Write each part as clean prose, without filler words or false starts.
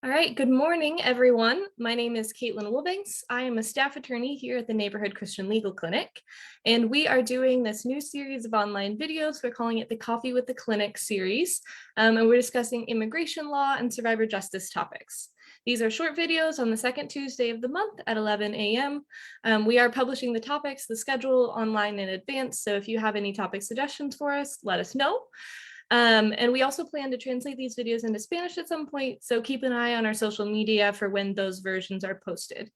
All right, good morning, everyone. My name is Caitlin Wilbanks. I am a staff attorney here at the Neighborhood Christian Legal Clinic, and we are doing this new series of online videos. We're calling it the Coffee with the Clinic series, and we're discussing immigration law and survivor justice topics. These are short videos on the second Tuesday of the month at 11 a.m. We are publishing the topics, the schedule online in advance, so if you have any topic suggestions for us, let us know. And we also plan to translate these videos into Spanish at some point, so keep an eye on our social media for when those versions are posted.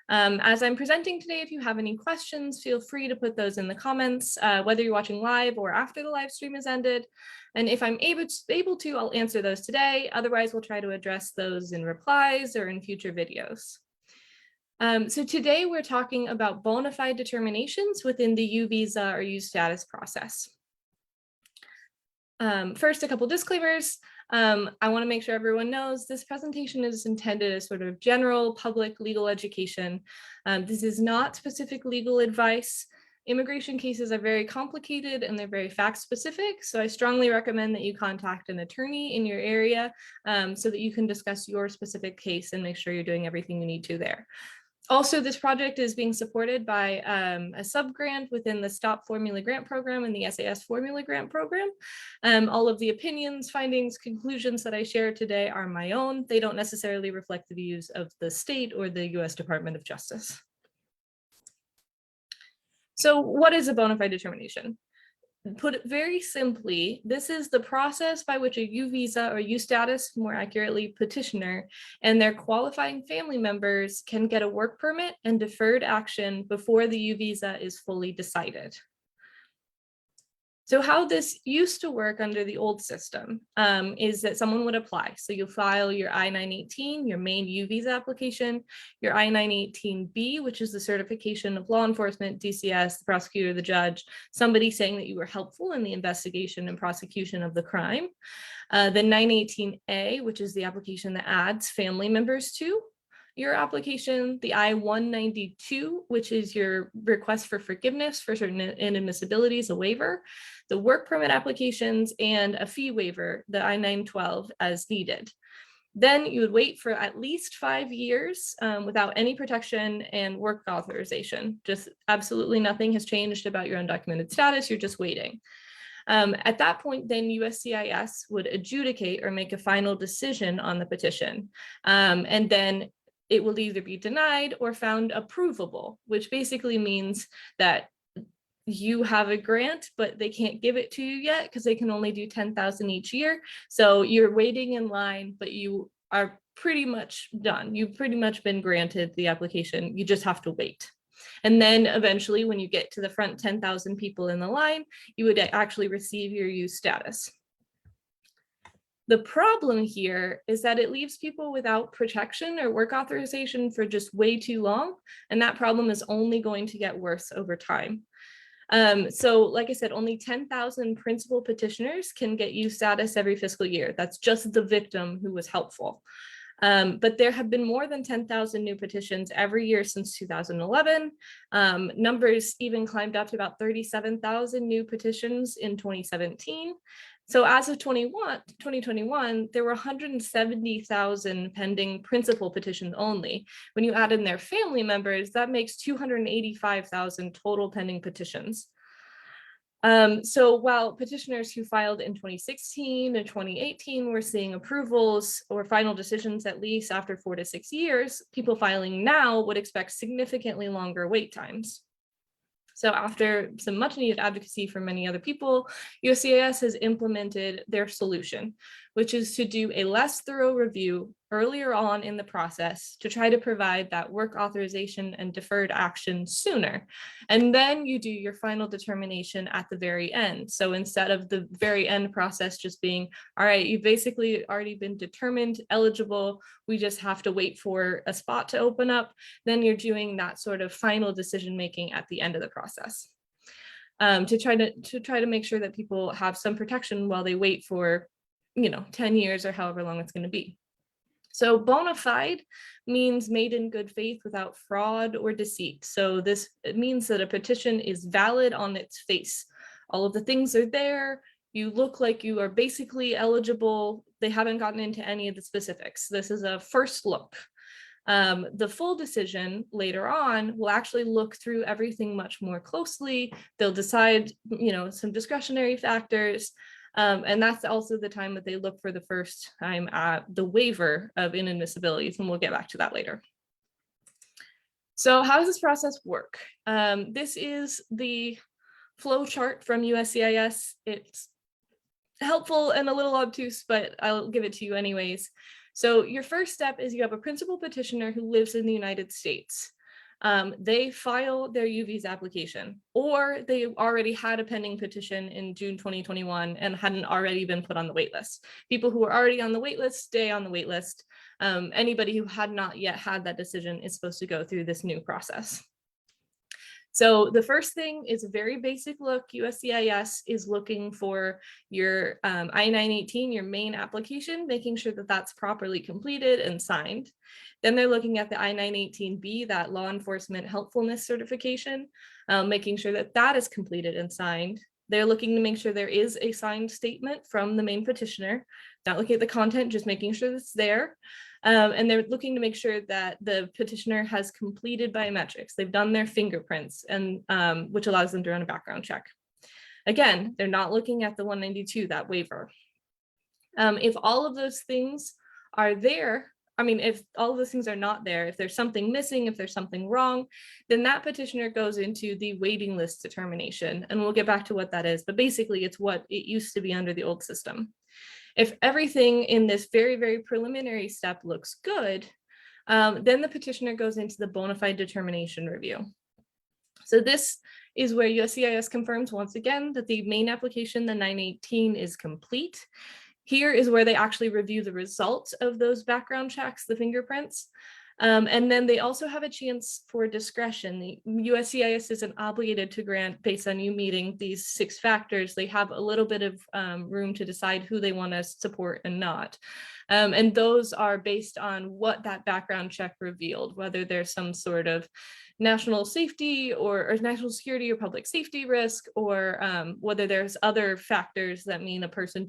As I'm presenting today, if you have any questions, feel free to put those in the comments, whether you're watching live or after the live stream is ended. And if I'm able to, I'll answer those today. Otherwise, we'll try to address those in replies or in future videos. So today we're talking about bona fide determinations within the U visa or U status process. First, a couple disclaimers. I want to make sure everyone knows this presentation is intended as sort of general public legal education. This is not specific legal advice. Immigration cases are very complicated and they're very fact specific. So I strongly recommend that you contact an attorney in your area so that you can discuss your specific case and make sure you're doing everything you need to there. Also, this project is being supported by a sub-grant within the STOP Formula Grant Program and the SAS Formula Grant Program. All of the opinions, findings, conclusions that I share today are my own. They don't necessarily reflect the views of the state or the US Department of Justice. So what is a bona fide determination? Put it very simply, this is the process by which a U visa or U status, more accurately petitioner, and their qualifying family members can get a work permit and deferred action before the U visa is fully decided. So how this used to work under the old system is that someone would apply. So you file your I-918, your main U visa application, your I-918B, which is the certification of law enforcement, DCS, the prosecutor, the judge, somebody saying that you were helpful in the investigation and prosecution of the crime. The 918A, which is the application that adds family members to your application, the I-192, which is your request for forgiveness for certain inadmissibilities, a waiver, the work permit applications, and a fee waiver, the I-912 as needed. Then you would wait for at least 5 years without any protection and work authorization. Just absolutely nothing has changed about your undocumented status, you're just waiting. At that point, then USCIS would adjudicate or make a final decision on the petition. And then it will either be denied or found approvable, which basically means that you have a grant, but they can't give it to you yet because they can only do 10,000 each year. So you're waiting in line, but you are pretty much done. You've pretty much been granted the application. You just have to wait. And then eventually when you get to the front 10,000 people in the line, you would actually receive your U status. The problem here is that it leaves people without protection or work authorization for just way too long, and that problem is only going to get worse over time. So like I said, only 10,000 principal petitioners can get U status every fiscal year. That's just the victim who was helpful. But there have been more than 10,000 new petitions every year since 2011. Numbers even climbed up to about 37,000 new petitions in 2017. So as of 2021, there were 170,000 pending principal petitions only. When you add in their family members, that makes 285,000 total pending petitions. So while petitioners who filed in 2016 and 2018 were seeing approvals or final decisions at least after 4 to 6 years, people filing now would expect significantly longer wait times. So after some much needed advocacy from many other people, USCIS has implemented their solution, which is to do a less thorough review earlier on in the process to try to provide that work authorization and deferred action sooner. And then you do your final determination at the very end. So instead of the very end process just being, all right, you've basically already been determined eligible, we just have to wait for a spot to open up, then you're doing that sort of final decision making at the end of the process. To try to make sure that people have some protection while they wait for 10 years or however long it's going to be. So bona fide means made in good faith without fraud or deceit. So it means that a petition is valid on its face. All of the things are there. You look like you are basically eligible. They haven't gotten into any of the specifics. This is a first look. The full decision later on will actually look through everything much more closely. They'll decide, some discretionary factors. And that's also the time that they look for the first time at the waiver of inadmissibilities, and we'll get back to that later. So how does this process work? This is the flow chart from USCIS. It's helpful and a little obtuse, but I'll give it to you anyways. So your first step is you have a principal petitioner who lives in the United States. They file their U visa application, or they already had a pending petition in June 2021 and hadn't already been put on the wait list. People who are already on the wait list stay on the wait list. Anybody who had not yet had that decision is supposed to go through this new process. So the first thing is a very basic look. USCIS is looking for your I-918, your main application, making sure that that's properly completed and signed. Then they're looking at the I-918B, that law enforcement helpfulness certification, making sure that that is completed and signed. They're looking to make sure there is a signed statement from the main petitioner, not looking at the content, just making sure it's there. And they're looking to make sure that the petitioner has completed biometrics. They've done their fingerprints, and which allows them to run a background check. Again, they're not looking at the 192, that waiver. If all of those things are there, if all of those things are not there, if there's something missing, if there's something wrong, then that petitioner goes into the waiting list determination. And we'll get back to what that is, but basically it's what it used to be under the old system. If everything in this very, very preliminary step looks good, then the petitioner goes into the bona fide determination review. So this is where USCIS confirms once again that the main application, the 918, is complete. Here is where they actually review the results of those background checks, the fingerprints. And then they also have a chance for discretion. The USCIS isn't obligated to grant based on you meeting these 6 factors. They have a little bit of room to decide who they want to support and not. And those are based on what that background check revealed, whether there's some sort of national safety or national security or public safety risk, or whether there's other factors that mean a person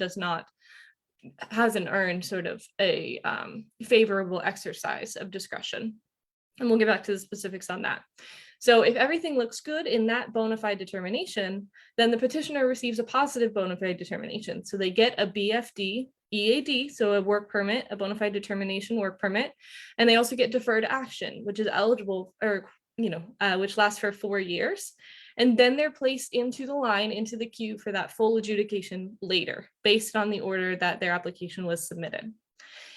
hasn't earned sort of a favorable exercise of discretion. And we'll get back to the specifics on that. So if everything looks good in that bona fide determination, then the petitioner receives a positive bona fide determination. So they get a BFD EAD, so a work permit, a bona fide determination work permit, and they also get deferred action, which is eligible, or which lasts for 4 years. And then they're placed into the line, into the queue for that full adjudication later, based on the order that their application was submitted.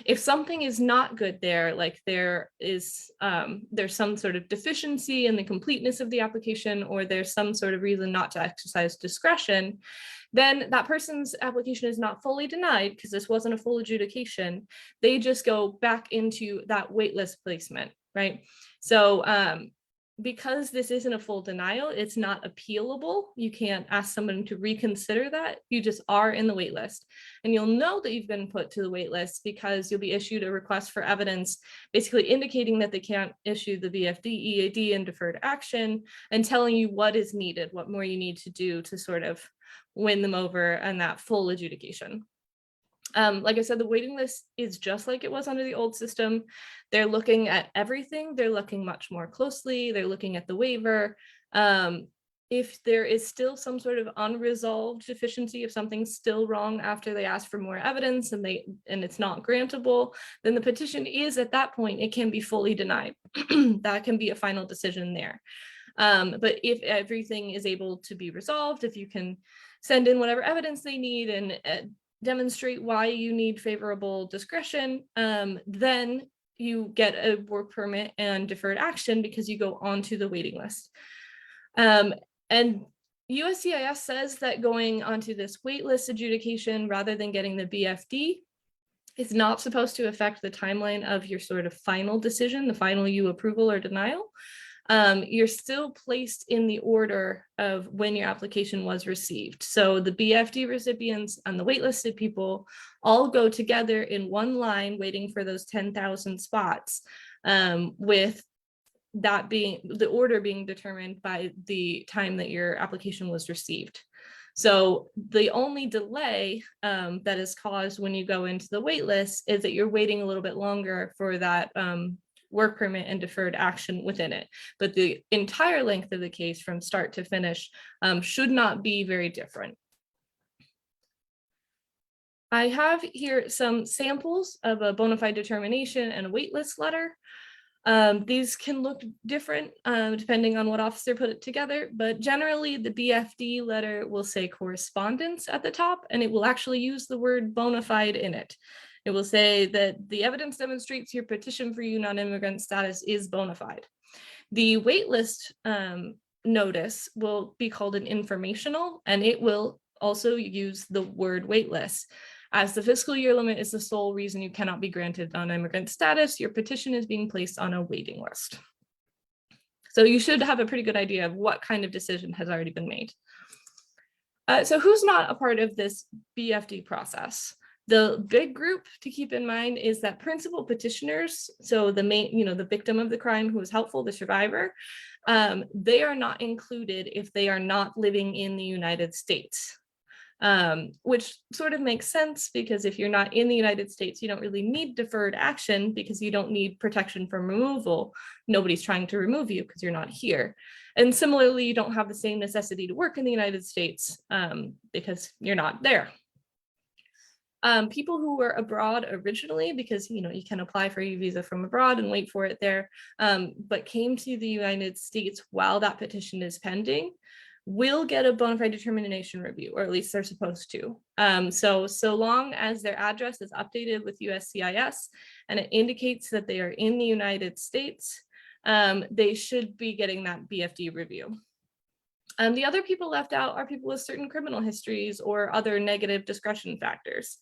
If something is not good there, like there's some sort of deficiency in the completeness of the application, or there's some sort of reason not to exercise discretion, then that person's application is not fully denied because this wasn't a full adjudication. They just go back into that waitlist placement, right? So because this isn't a full denial, it's not appealable. You can't ask someone to reconsider that. You just are in the wait list. And you'll know that you've been put to the wait list because you'll be issued a request for evidence, basically indicating that they can't issue the BFD, EAD, and deferred action, and telling you what is needed, what more you need to do to sort of win them over and that full adjudication. Like I said, the waiting list is just like it was under the old system. They're looking at everything. They're looking much more closely. They're looking at the waiver. If there is still some sort of unresolved deficiency, if something's still wrong after they ask for more evidence and it's not grantable, then the petition is at that point, it can be fully denied. That can be a final decision there. But if everything is able to be resolved, if you can send in whatever evidence they need and demonstrate why you need favorable discretion, then you get a work permit and deferred action because you go onto the waiting list. And USCIS says that going onto this waitlist adjudication rather than getting the BFD is not supposed to affect the timeline of your sort of final decision, the final U approval or denial. You're still placed in the order of when your application was received. So the BFD recipients and the waitlisted people all go together in one line waiting for those 10,000 spots, with that being the order being determined by the time that your application was received. So the only delay that is caused when you go into the wait list is that you're waiting a little bit longer for that work permit and deferred action within it. But the entire length of the case from start to finish should not be very different. I have here some samples of a bona fide determination and a waitlist letter. These can look different depending on what officer put it together, but generally the BFD letter will say correspondence at the top, and it will actually use the word bona fide in it. It will say that the evidence demonstrates your petition for non-immigrant status is bona fide. The waitlist notice will be called an informational, and it will also use the word waitlist. As the fiscal year limit is the sole reason you cannot be granted non-immigrant status, your petition is being placed on a waiting list. So you should have a pretty good idea of what kind of decision has already been made. So who's not a part of this BFD process? The big group to keep in mind is that principal petitioners, so the main, the victim of the crime who was helpful, the survivor, they are not included if they are not living in the United States. Which sort of makes sense, because if you're not in the United States, you don't really need deferred action because you don't need protection from removal. Nobody's trying to remove you because you're not here. And similarly, you don't have the same necessity to work in the United States because you're not there. People who were abroad originally, because you can apply for a visa from abroad and wait for it there, but came to the United States while that petition is pending, will get a bona fide determination review, or at least they're supposed to. So long as their address is updated with USCIS and it indicates that they are in the United States, they should be getting that BFD review. The other people left out are people with certain criminal histories or other negative discretion factors.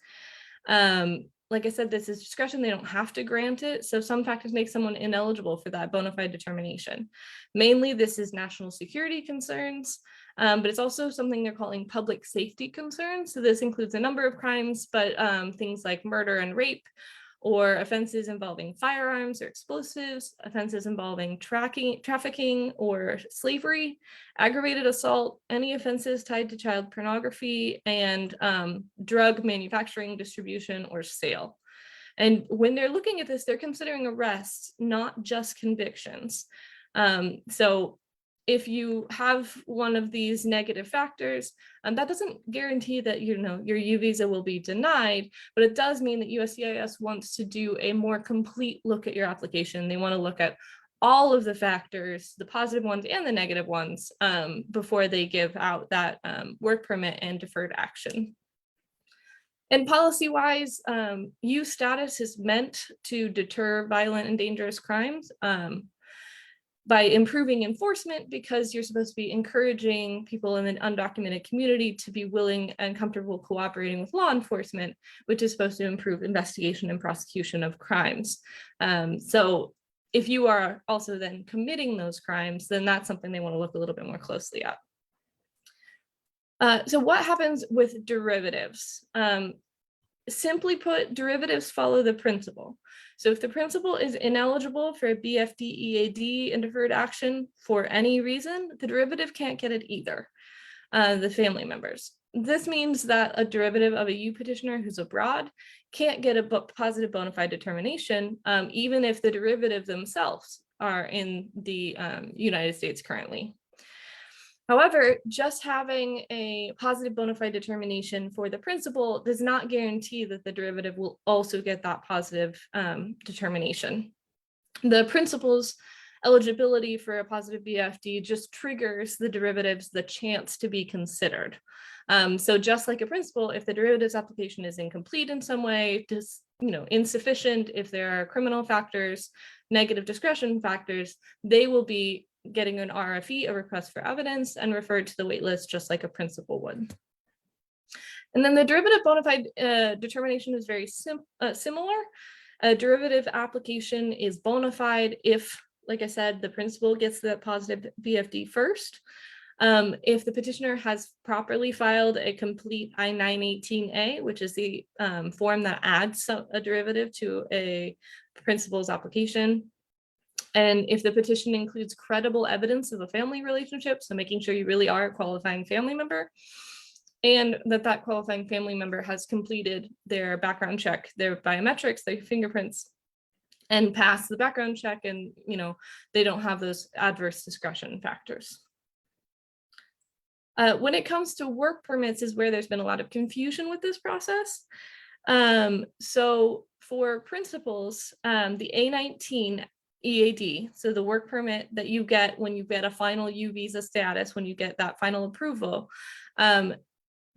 Like I said, this is discretion, they don't have to grant it. So some factors make someone ineligible for that bona fide determination. Mainly this is national security concerns, but it's also something they're calling public safety concerns. So this includes a number of crimes, but things like murder and rape, or offenses involving firearms or explosives, offenses involving trafficking or slavery, aggravated assault, any offenses tied to child pornography, and drug manufacturing, distribution, or sale. And when they're looking at this, they're considering arrests, not just convictions. So if you have one of these negative factors, that doesn't guarantee that your U visa will be denied, but it does mean that USCIS wants to do a more complete look at your application. They want to look at all of the factors, the positive ones and the negative ones, before they give out that work permit and deferred action. And policy-wise, U status is meant to deter violent and dangerous crimes by improving enforcement, because you're supposed to be encouraging people in an undocumented community to be willing and comfortable cooperating with law enforcement, which is supposed to improve investigation and prosecution of crimes. So if you are also then committing those crimes, then that's something they want to look a little bit more closely at. So what happens with derivatives? Simply put, derivatives follow the principal. So if the principal is ineligible for a BFD, EAD, and deferred action for any reason, the derivative can't get it either, the family members. This means that a derivative of a U petitioner who's abroad can't get a positive bona fide determination, even if the derivative themselves are in the United States currently. However, just having a positive bona fide determination for the principal does not guarantee that the derivative will also get that positive determination. The principal's eligibility for a positive BFD just triggers the derivatives the chance to be considered. So just like a principal, if the derivatives application is incomplete in some way, just insufficient, if there are criminal factors, negative discretion factors, they will be getting an RFE, a request for evidence, and referred to the waitlist just like a principal would. And then the derivative bona fide determination is very similar. A derivative application is bona fide if, like I said, the principal gets the positive BFD first. If the petitioner has properly filed a complete I-918A, which is the form that adds a derivative to a principal's application, and if the petition includes credible evidence of a family relationship, so making sure you really are a qualifying family member, and that qualifying family member has completed their background check, their biometrics, their fingerprints, and passed the background check, and they don't have those adverse discretion factors. When it comes to work permits is where there's been a lot of confusion with this process. So for principals, the A19 EAD, so the work permit that you get when you get a final U visa status, when you get that final approval,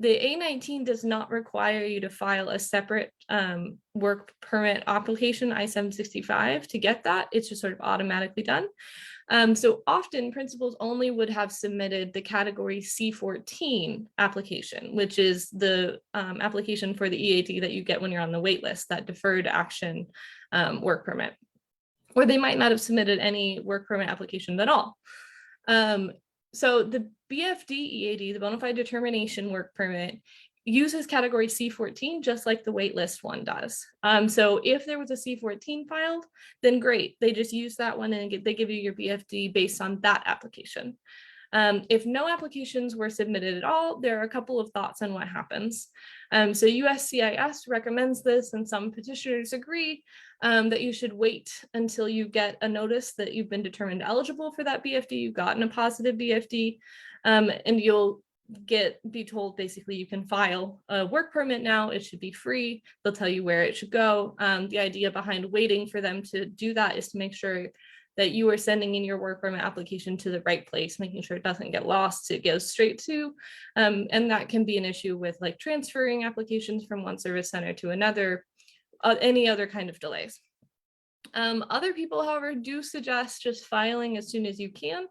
the A19 does not require you to file a separate work permit application, I-765, to get that. It's just sort of automatically done. So often principals only would have submitted the category C14 application, which is the application for the EAD that you get when you're on the wait list, that deferred action work permit. Or they might not have submitted any work permit application at all. So the BFD EAD, the bona fide determination work permit, uses category C14 just like the waitlist one does. So if there was a C14 filed, then great, they just use that one and they give you your BFD based on that application. If no applications were submitted at all, there are a couple of thoughts on what happens. So USCIS recommends this, and some petitioners agree that you should wait until you get a notice that you've been determined eligible for that BFD, you've gotten a positive BFD, and you'll be told basically you can file a work permit now, it should be free, they'll tell you where it should go. The idea behind waiting for them to do that is to make sure that you are sending in your work permit application to the right place, making sure it doesn't get lost, it goes straight to, and that can be an issue with like transferring applications from one service center to another, any other kind of delays. Other people, however, do suggest just filing as soon as you can,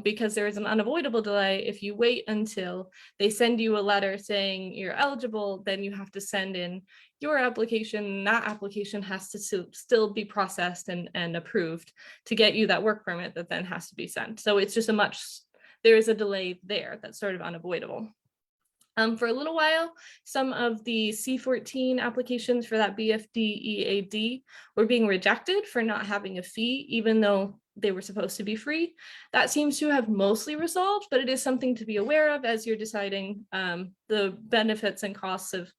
because there is an unavoidable delay. If you wait until they send you a letter saying you're eligible, then you have to send in your application. That application has to still be processed and approved to get you that work permit that then has to be sent. So it's just there is a delay there that's sort of unavoidable. For a little while, some of the C14 applications for that BFD EAD were being rejected for not having a fee, even though they were supposed to be free. That seems to have mostly resolved, but it is something to be aware of as you're deciding the benefits and costs of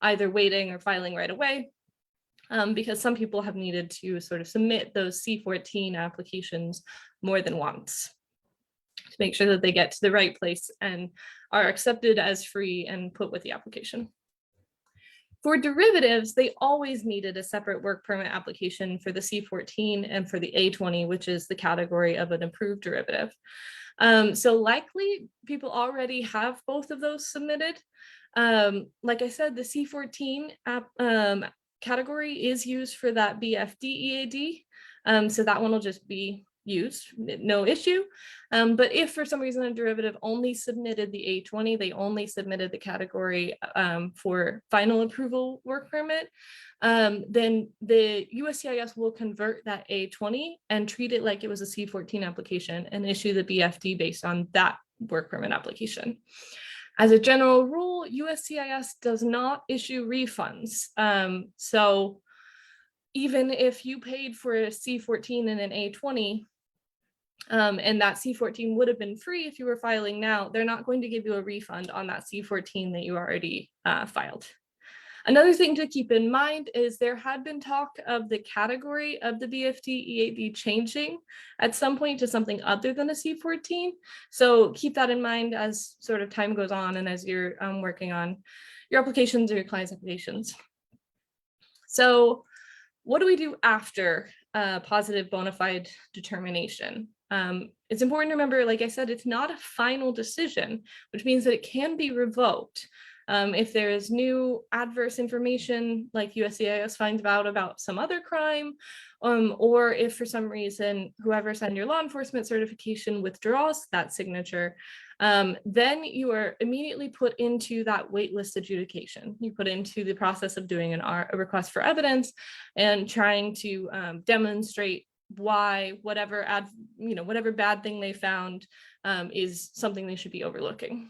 either waiting or filing right away, because some people have needed to sort of submit those C14 applications more than once to make sure that they get to the right place and are accepted as free and put with the application. For derivatives, they always needed a separate work permit application for the C14 and for the A20, which is the category of an approved derivative. So likely people already have both of those submitted. Like I said, the C14 category is used for that BFD EAD. So that one will just be used, no issue. But if for some reason a derivative only submitted the A20, they only submitted the category for final approval work permit, then the USCIS will convert that A20 and treat it like it was a C14 application and issue the BFD based on that work permit application. As a general rule, USCIS does not issue refunds. So even if you paid for a C14 and an A20, and that C14 would have been free if you were filing now, they're not going to give you a refund on that C14 that you already filed. Another thing to keep in mind is there had been talk of the category of the BFD EAD changing at some point to something other than a C14. So keep that in mind as sort of time goes on and as you're working on your applications or your client's applications. So what do we do after positive bona fide determination? It's important to remember, like I said, it's not a final decision, which means that it can be revoked. If there is new adverse information, like USCIS finds out about some other crime, or if for some reason whoever signed your law enforcement certification withdraws that signature, then you are immediately put into that waitlist adjudication. You put into the process of doing a request for evidence and trying to demonstrate why whatever bad thing they found is something they should be overlooking.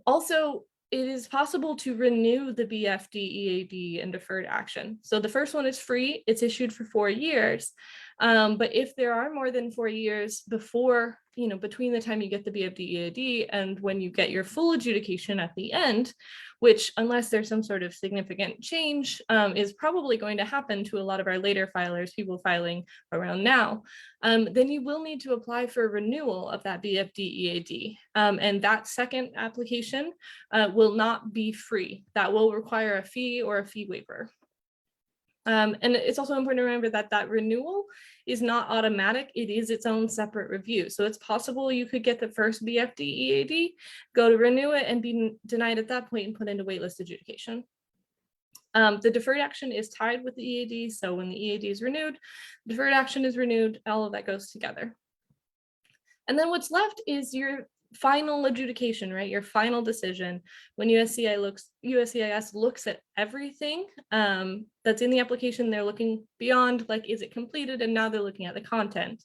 Also, it is possible to renew the BFD EAD and deferred action. So the first one is free, it's issued for 4 years. But if there are more than 4 years before, between the time you get the BFD EAD and when you get your full adjudication at the end, which unless there's some sort of significant change, is probably going to happen to a lot of our later filers, people filing around now, then you will need to apply for a renewal of that BFD EAD. And that second application will not be free. That will require a fee or a fee waiver. And it's also important to remember that that renewal is not automatic. It is its own separate review. So it's possible you could get the first BFD EAD, go to renew it and be denied at that point and put into waitlist adjudication. The deferred action is tied with the EAD. So when the EAD is renewed, deferred action is renewed, all of that goes together. And then what's left is your final adjudication, right? Your final decision when USCIS looks at everything that's in the application. They're looking beyond, like, is it completed? And now they're looking at the content.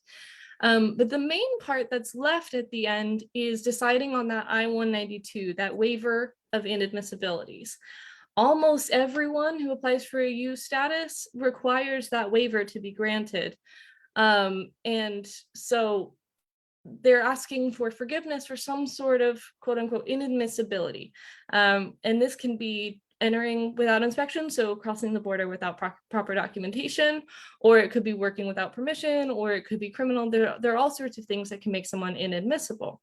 But the main part that's left at the end is deciding on that I-192, that waiver of inadmissibilities. Almost everyone who applies for a U status requires that waiver to be granted. And so they're asking for forgiveness for some sort of quote unquote inadmissibility. And this can be entering without inspection, so crossing the border without proper documentation, or it could be working without permission, or it could be criminal. There are all sorts of things that can make someone inadmissible.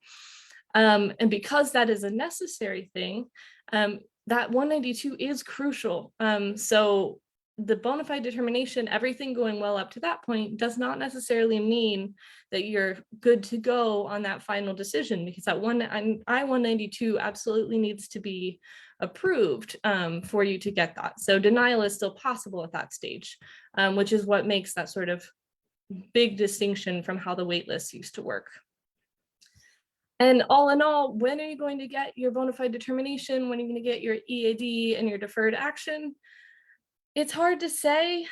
And because that is a necessary thing, that 192 is crucial. So the bona fide determination, everything going well up to that point, does not necessarily mean that you're good to go on that final decision, because that I-192 absolutely needs to be approved for you to get that. So denial is still possible at that stage, which is what makes that sort of big distinction from how the wait list used to work. And all in all, when are you going to get your bona fide determination? When are you going to get your EAD and your deferred action? It's hard to say.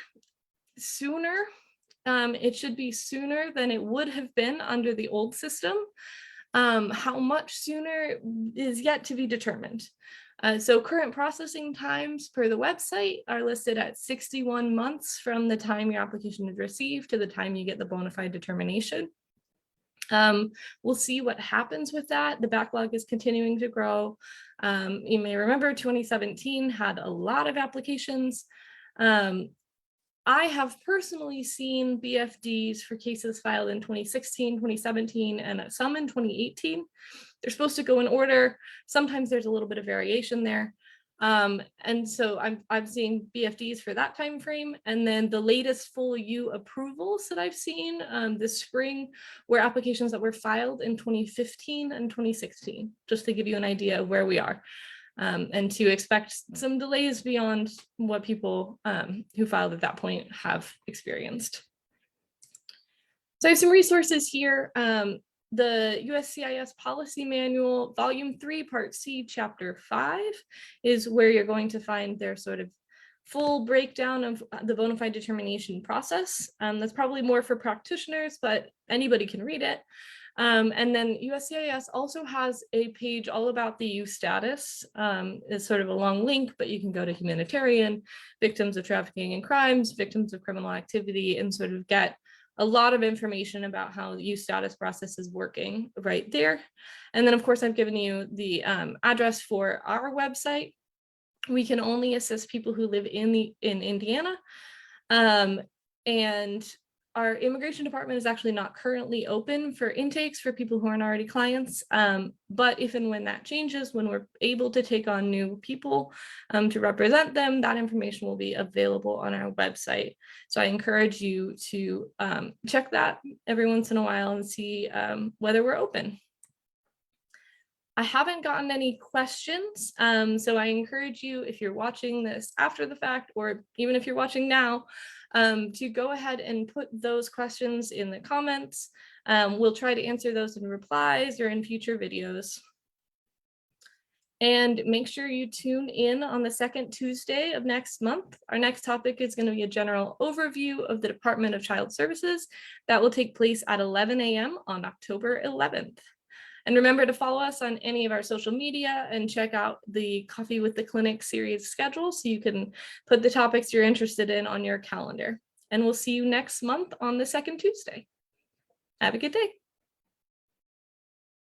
Sooner. It should be sooner than it would have been under the old system. How much sooner is yet to be determined. So current processing times per the website are listed at 61 months from the time your application is received to the time you get the bona fide determination. We'll see what happens with that. The backlog is continuing to grow. You may remember 2017 had a lot of applications. I have personally seen BFDs for cases filed in 2016, 2017, and some in 2018. They're supposed to go in order. Sometimes there's a little bit of variation there. And so I'm seeing BFDs for that time frame. And then the latest full U approvals that I've seen this spring were applications that were filed in 2015 and 2016, just to give you an idea of where we are. And to expect some delays beyond what people who filed at that point have experienced. So I have some resources here. The USCIS Policy Manual, Volume 3, Part C, Chapter 5 is where you're going to find their sort of full breakdown of the bona fide determination process. That's probably more for practitioners, but anybody can read it. And then USCIS also has a page all about the U status. It's sort of a long link, but you can go to humanitarian, victims of trafficking and crimes, victims of criminal activity, and sort of get a lot of information about how the U status process is working right there. And then of course, I've given you the address for our website. We can only assist people who live in Indiana. And our immigration department is actually not currently open for intakes for people who aren't already clients. But if and when that changes, when we're able to take on new people to represent them, that information will be available on our website. So I encourage you to check that every once in a while and see whether we're open. I haven't gotten any questions, so I encourage you, if you're watching this after the fact, or even if you're watching now, to go ahead and put those questions in the comments. We'll try to answer those in replies or in future videos. And make sure you tune in on the second Tuesday of next month. Our next topic is going to be a general overview of the Department of Child Services. That will take place at 11 a.m. on October 11th. And remember to follow us on any of our social media and check out the Coffee with the Clinic series schedule so you can put the topics you're interested in on your calendar. And we'll see you next month on the second Tuesday. Have a good day.